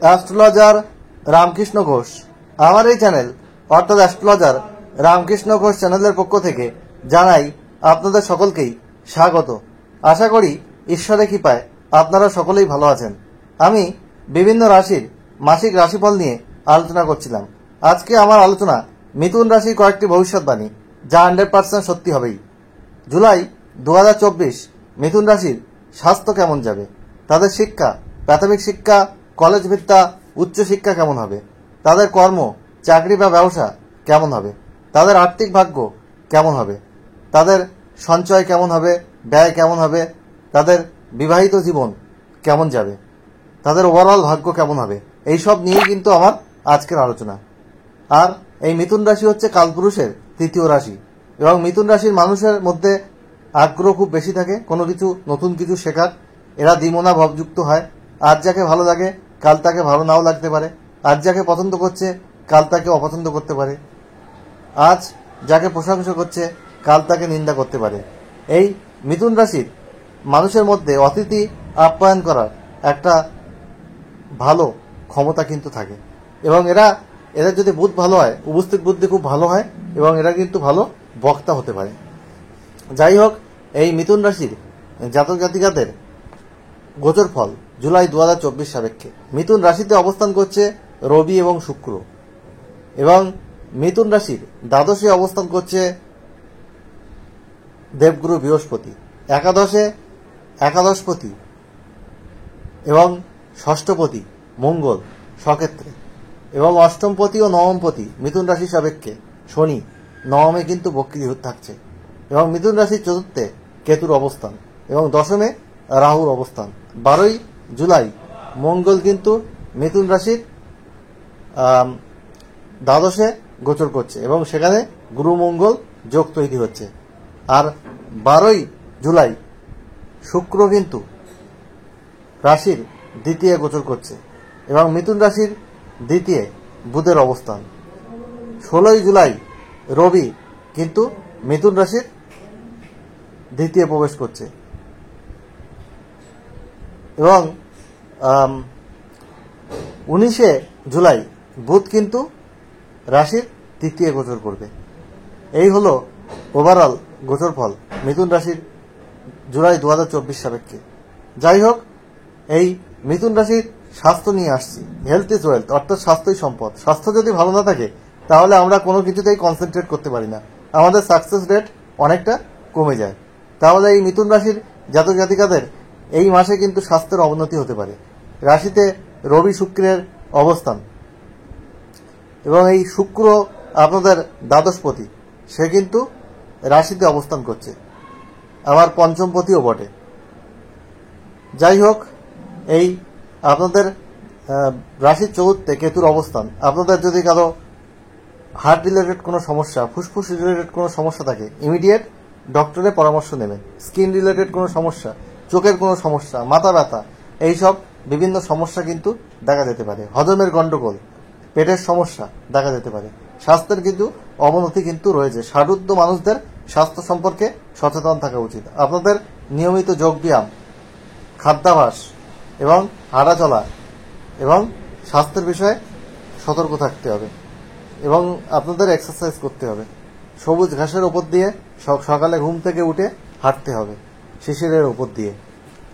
Astrologer Ramakrishna Ghosh. আমার এই channel অর্থাৎ অ্যাস্ট্রোলজার রামকৃষ্ণ ঘোষ চ্যানেলের পক্ষ থেকে জানাই আপনাদের সকলকেই স্বাগত। আশা করি ঈশ্বরের কৃপায় আপনারা সকলেই ভালো আছেন। আমি বিভিন্ন রাশির মাসিক রাশিফল নিয়ে আলোচনা করছিলাম। আজকে আমার আলোচনা মিথুন রাশির কয়েকটি ভবিষ্যৎবাণী, যা 100% সত্যি হবেই। জুলাই 2024 মিথুন রাশির স্বাস্থ্য কেমন যাবে, তাদের শিক্ষা, প্রাথমিক শিক্ষা, কলেজ ভিত্তা, উচ্চশিক্ষা কেমন হবে, তাদের কর্ম, চাকরি বা ব্যবসা কেমন হবে, তাদের আর্থিক ভাগ্য কেমন হবে, তাদের সঞ্চয় কেমন হবে, ব্যয় কেমন হবে, তাদের বিবাহিত জীবন কেমন যাবে, তাদের ওভারঅল ভাগ্য কেমন হবে, এই সব নিয়েই কিন্তু আমার আজকের আলোচনা। আর এই মিথুন রাশি হচ্ছে কালপুরুষের তৃতীয় রাশি এবং মিথুন রাশির মানুষের মধ্যে আগ্রহ খুব বেশি থাকে কোনো কিছু নতুন কিছু শেখার। এরা দ্বিমনা ভাবযুক্ত হয়। আজ যাকে ভালো লাগে কাল তাকে ভালো নাও লাগতে পারে। আজ যাকে পছন্দ করছে কাল তাকে অপছন্দ করতে পারে। আজ যাকে প্রশংসা করছে কাল তাকে নিন্দা করতে পারে। এই মিথুন রাশির মানুষের মধ্যে অতিথি আপ্যায়ন করার একটা ভালো ক্ষমতা কিন্তু থাকে এবং এদের যদি বুদ্ধ ভালো হয়, উপস্থিত বুদ্ধি খুব ভালো হয় এবং এরা কিন্তু ভালো বক্তা হতে পারে। যাই হোক, এই মিথুন রাশির জাতক জাতিকাদের গোচর ফল জুলাই 2024 সাপেক্ষে মিথুন রাশিতে অবস্থান করছে রবি এবং শুক্র এবং মিথুন রাশির দ্বাদশে অবস্থান করছে দেবগুরু বৃহস্পতি। একাদশে একাদশপতি এবং ষষ্ঠপতি মঙ্গল স্বক্ষেত্রে এবং অষ্টমপতি ও নবমপতি মিথুন রাশির সাপেক্ষে শনি নবমে কিন্তু বক্রী থাকছে এবং মিথুন রাশির চতুর্থে কেতুর অবস্থান এবং দশমে রাহুর অবস্থান। 12ই জুলাই মঙ্গল কিন্তু মিথুন রাশির দ্বাদশে গোচর করছে এবং সেখানে গুরু মঙ্গল যোগ তৈরি হচ্ছে। আর 12ই জুলাই শুক্র কিন্তু রাশির দ্বিতীয় গোচর করছে এবং মিথুন রাশির দ্বিতীয় বুধের অবস্থান। 16ই জুলাই রবি কিন্তু মিথুন রাশির দ্বিতীয় প্রবেশ করছে এবং 19শে জুলাই বুধ কিন্তু রাশির তৃতীয় গোচর করবে। এই হলো ওভারঅল গোচর ফল মিথুন রাশির জুলাই 2024 সাপেক্ষে। যাই হোক, এই মিথুন রাশির স্বাস্থ্য নিয়ে আসছি। হেলথ ইজ ওয়েলথ, অর্থাৎ স্বাস্থ্যই সম্পদ। স্বাস্থ্য যদি ভালো না থাকে তাহলে আমরা কোনো কিছুতেই কনসেন্ট্রেট করতে পারি না, আমাদের সাকসেস রেট অনেকটা কমে যায়। তাহলে এই মিথুন রাশির জাতক জাতিকাদের এই মাসে কিন্তু স্বাস্থ্যের অবনতি হতে পারে। রাশিতে রবি শুক্রের অবস্থান এবং এই শুক্র আপনাদের দ্বাদশপতি, সে কিন্তু রাশিতে অবস্থান করছে, আবার পঞ্চমপতিও বটে। যাই হোক, এই আপনাদের রাশির চতুর্থে কেতুর অবস্থান, আপনাদের যদি কারো হার্ট রিলেটেড কোনো সমস্যা, ফুসফুস রিলেটেড কোনো সমস্যা থাকে, ইমিডিয়েট ডক্টরের পরামর্শ নেবেন। স্কিন রিলেটেড কোনো সমস্যা, চোখের কোনো সমস্যা, মাথা ব্যথা, এইসব বিভিন্ন সমস্যা কিন্তু দেখা যেতে পারে। হজমের গন্ডগোল, পেটের সমস্যা দেখা যেতে পারে। স্বাস্থ্যের কিন্তু অবনতি কিন্তু রয়েছে। ষাটোর্ধ্ব মানুষদের স্বাস্থ্য সম্পর্কে সচেতন থাকা উচিত। আপনাদের নিয়মিত যোগব্যায়াম, খাদ্যাভ্যাস এবং হাঁটা চলা এবং স্বাস্থ্যের বিষয়ে সতর্ক থাকতে হবে এবং আপনাদের এক্সারসাইজ করতে হবে। সবুজ ঘাসের ওপর দিয়ে সকালে ঘুম থেকে উঠে হাঁটতে হবে, শিশিরের ওপর দিয়ে।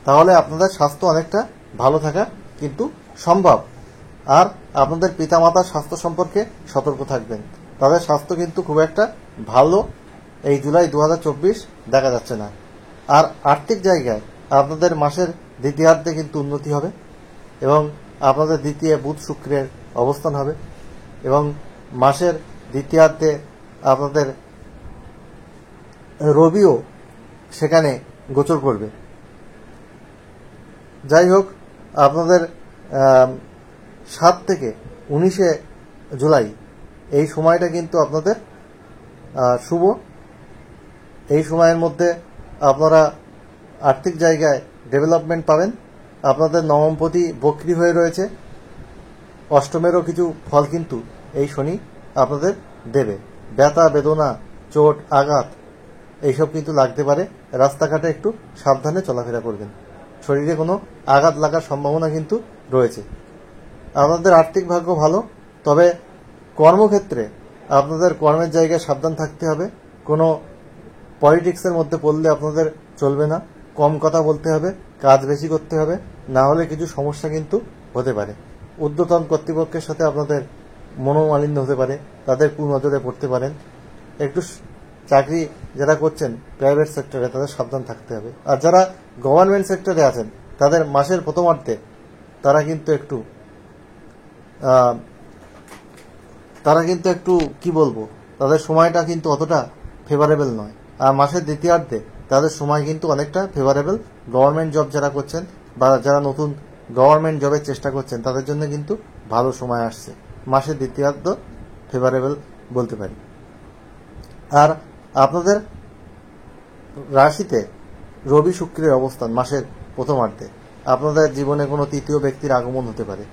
তাহলে আপনাদের স্বাস্থ্য অনেকটা ভালো থাকা কিন্তু সম্ভব। আর আপনাদের পিতামাতার স্বাস্থ্য সম্পর্কে সতর্ক থাকবেন, তাদের স্বাস্থ্য কিন্তু খুব একটা ভালো এই জুলাই 2024 দেখা যাচ্ছে না। আর আর্থিক জায়গায় আপনাদের মাসের দ্বিতীয়ার্ধে কিন্তু উন্নতি হবে এবং আপনাদের দ্বিতীয় বুধ শুক্রের অবস্থান হবে এবং মাসের দ্বিতীয়ার্ধে আপনাদের রবিও সেখানে গোচর করবে। যাই হোক, আপনাদের 7 থেকে 19শে জুলাই এই সময়টা কিন্তু আপনাদের শুভ। এই সময়ের মধ্যে আপনারা আর্থিক জায়গায় ডেভেলপমেন্ট পাবেন। আপনাদের নবমপতি বক্রী হয়ে রয়েছে, অষ্টমেরও কিছু ফল কিন্তু এই শনি আপনাদের দেবে। ব্যথা বেদনা, চোট আঘাত এইসব কিন্তু লাগতে পারে। রাস্তাঘাটে একটু সাবধানে চলাফেরা করবেন, শরীরে কোনো আঘাত লাগার সম্ভাবনা কিন্তু রয়েছে। আপনাদের আর্থিক ভাগ্য ভালো, তবে কর্মক্ষেত্রে আপনাদের কর্মের জায়গায় সাবধান থাকতে হবে। কোনো পলিটিক্সের মধ্যে পড়লে আপনাদের চলবে না, কম কথা বলতে হবে, কাজ বেশি করতে হবে, না হলে কিছু সমস্যা কিন্তু হতে পারে। ঊর্ধ্বতন কর্তৃপক্ষের সাথে আপনাদের মনোমালিন্য হতে পারে, তাদের কুনজরে পড়তে পারেন। একটু চাকরি যারা করছেন প্রাইভেট সেক্টরে, তাদের সাবধান থাকতে হবে। আর যারা গভর্নমেন্ট সেক্টরে আছেন, তাদের মাসের প্রথমার্ধে তারা কিন্তু একটু কি বলবো, তাদের সময়টা কিন্তু অতটা ফেভারেবল নয়। আর মাসের দ্বিতীয়ার্ধে তাদের সময় কিন্তু অনেকটা ফেভারেবল। গভর্নমেন্ট জব যারা করছেন বা যারা নতুন গভর্নমেন্ট জবের চেষ্টা করছেন, তাদের জন্য কিন্তু ভালো সময় আসছে। মাসের দ্বিতীয়ার্ধ ফেভারেবল বলতে পারি। আর আপনাদের রাশিতে রবি শুক্রের অবস্থান মাসের প্রথমার্ধে, আপনাদের জীবনে কোনো তৃতীয় ব্যক্তির আগমন হতে পারে।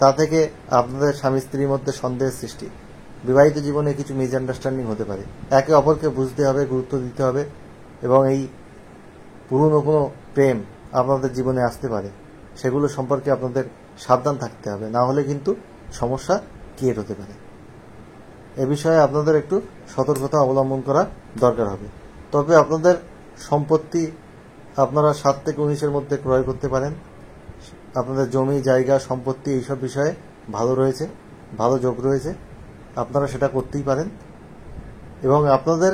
তা থেকে আপনাদের স্বামী স্ত্রীর মধ্যে সন্দেহের সৃষ্টি, বিবাহিত জীবনে কিছু মিসআন্ডারস্ট্যান্ডিং হতে পারে। একে অপরকে বুঝতে হবে, গুরুত্ব দিতে হবে, এবং এই পুরনো কোনো প্রেম আপনাদের জীবনে আসতে পারে, সেগুলো সম্পর্কে আপনাদের সাবধান থাকতে হবে, না হলে কিন্তু সমস্যা ক্রিয়েট হতে পারে। এ বিষয়ে আপনাদের একটু সতর্কতা অবলম্বন করা দরকার হবে। তবে আপনাদের সম্পত্তি আপনারা 7 থেকে 19-এর মধ্যে ক্রয় করতে পারেন। আপনাদের জমি জায়গা সম্পত্তি এইসব বিষয়ে ভালো রয়েছে, ভালো যোগ রয়েছে, আপনারা সেটা করতেই পারেন। এবং আপনাদের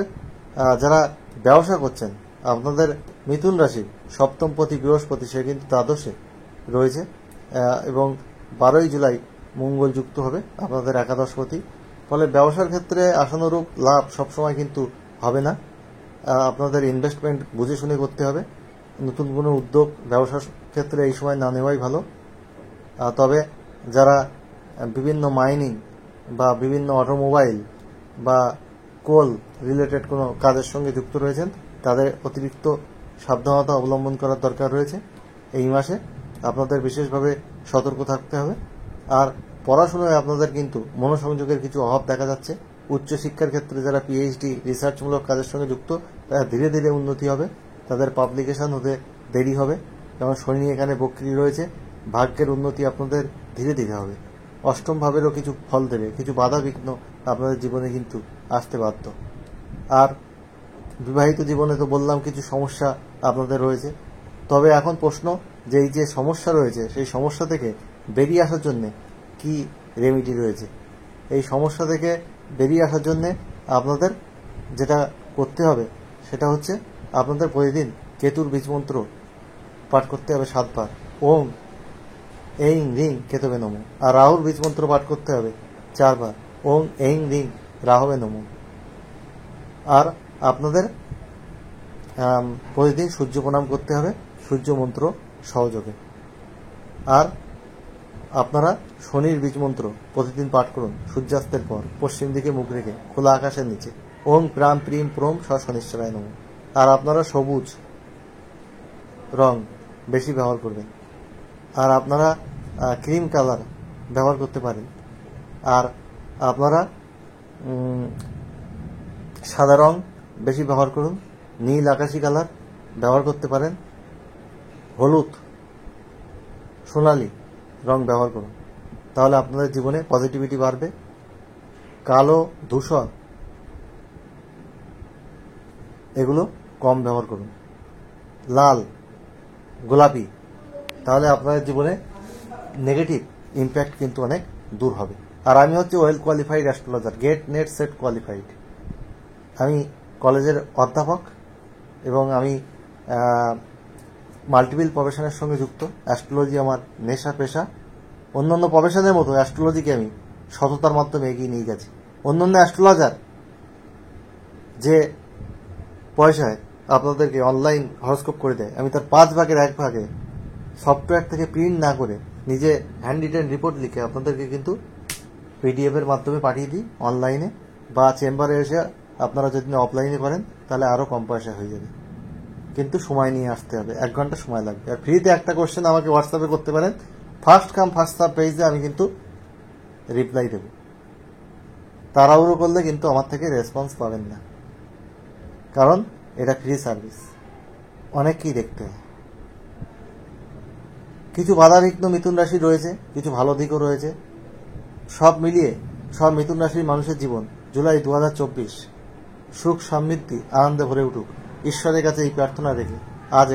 যারা ব্যবসা করছেন, আপনাদের মিথুন রাশির সপ্তমপতি বৃহস্পতি, সে কিন্তু দ্বাদশে রয়েছে, এবং 12ই জুলাই মঙ্গল যুক্ত হবে আপনাদের একাদশপতি। ফলে ব্যবসার ক্ষেত্রে আশানুরূপ লাভ সবসময় কিন্তু হবে না। আপনাদের ইনভেস্টমেন্ট বুঝে শুনে করতে হবে। নতুন কোনো উদ্যোগ ব্যবসার ক্ষেত্রে এই সময় না নেওয়াই ভালো। তবে যারা বিভিন্ন মাইনিং বা বিভিন্ন অটোমোবাইল বা কোল রিলেটেড কোনো কাজের সঙ্গে যুক্ত রয়েছেন, তাদের অতিরিক্ত সাবধানতা অবলম্বন করার দরকার রয়েছে। এই মাসে আপনাদের বিশেষভাবে সতর্ক থাকতে হবে। আর পড়াশোনায় আপনাদের কিন্তু মনোসংযোগের কিছু অভাব দেখা যাচ্ছে। উচ্চশিক্ষার ক্ষেত্রে যারা পিএইচডি রিসার্চমূলক কাজের সঙ্গে যুক্ত, তারা ধীরে ধীরে উন্নতি হবে, তাদের পাবলিকেশন হতে দেরি হবে। যেমন শনি এখানে বক্রী রয়েছে, ভাগ্যের উন্নতি আপনাদের ধীরে ধীরে হবে। অষ্টম ভাবেরও কিছু ফল দেবে, কিছু বাধা বিঘ্ন আপনাদের জীবনে কিন্তু আসতে বাধ্য। আর বিবাহিত জীবনে তো বললাম কিছু সমস্যা আপনাদের রয়েছে। তবে এখন প্রশ্ন যে এই যে সমস্যা রয়েছে, সেই সমস্যা থেকে বেরিয়ে আসার জন্য কি রেমেডি রয়েছে। এই সমস্যা থেকে বেরিয়ে আসার জন্য আপনাদের যেটা করতে হবে সেটা হচ্ছে আপনাদের প্রতিদিন কেতুর বীজমন্ত্র পাঠ করতে হবে 7 বার, ওম এইং রিং কেতবে নমঃ। আর রাহুর বীজমন্ত্র পাঠ করতে হবে 4 বার, ওম এইং রিং রাহবে নমঃ। আর আপনাদের প্রতিদিন সূর্য প্রণাম করতে হবে সূর্য মন্ত্র সহযোগে। আর আপনারা শনির বীজমন্ত্র প্রতিদিন পাঠ করুন সূর্যাস্তের পর, পশ্চিম দিকে মুখ রেখে, খোলা আকাশের নিচে, ওম প্রাম প্রিম প্রোম শনিশ্চরায় নমঃ। আর আপনারা সবুজ রং বেশি ব্যবহার করবেন। আর আপনারা ক্রিম কালার ব্যবহার করতে পারেন। আর আপনারা সাদা রং বেশি ব্যবহার করুন, নীল আকাশি কালার ব্যবহার করতে পারেন, হলুদ সোনালি রং ব্যবহার করুন, তাহলে আপনাদের জীবনে পজিটিভিটি বাড়বে। কালো ধূসর এগুলো কম ব্যবহার করুন, লাল গোলাপি, তাহলে আপনাদের জীবনে নেগেটিভ ইম্প্যাক্ট কিন্তু অনেক দূর হবে। আর আমি হচ্ছে well qualified astrologer, GATE NET SET qualified. আমি কলেজের অধ্যাপক এবং আমি মাল্টিপল প্রফেশনের সঙ্গে যুক্ত। অ্যাস্ট্রোলজি আমার নেশা পেশা। অন্যান্য প্রফেশনের মতো অ্যাস্ট্রোলজিকে আমি সততার মাধ্যমে এগিয়ে নিয়ে গেছি। অন্যান্য অ্যাস্ট্রোলজার যে পয়সায় আপনাদেরকে অনলাইন হরস্কোপ করে দেয়, আমি তার 5 ভাগের 1 ভাগে সফটওয়্যার থেকে প্রিন্ট না করে নিজে হ্যান্ড রিটেন রিপোর্ট লিখে আপনাদেরকে কিন্তু পিডিএফ এর মাধ্যমে পাঠিয়ে দিই অনলাইনে, বা চেম্বারে এসে আপনারা যদি অফলাইনে করেন তাহলে আরও কম পয়সা হয়ে যাবে। কিন্তু সময় নিয়ে আসতে হবে, 1 ঘন্টা সময় লাগবে। আর ফ্রিতে একটা কোশ্চেন আমাকে হোয়াটসঅ্যাপে করতে পারেন, ফার্স্ট কাম ফার্স্ট সার্ভ পেজে আমি কিন্তু রিপ্লাই দেব। তাড়াহুড়ো করলে কিন্তু আমার থেকে রেসপন্স পাবেন না, কারণ এটা ফ্রি সার্ভিস, অনেককেই দেখতে হয়। কিছু বাধাবিঘ্ন মিথুন রাশির রয়েছে, কিছু ভালো দিকও রয়েছে। সব মিলিয়ে সব মিথুন রাশির মানুষের জীবন জুলাই 2024 সুখ সমৃদ্ধি আনন্দে ভরে উঠুক, ঈশ্বরের কাছে এই প্রার্থনা রেখে আজ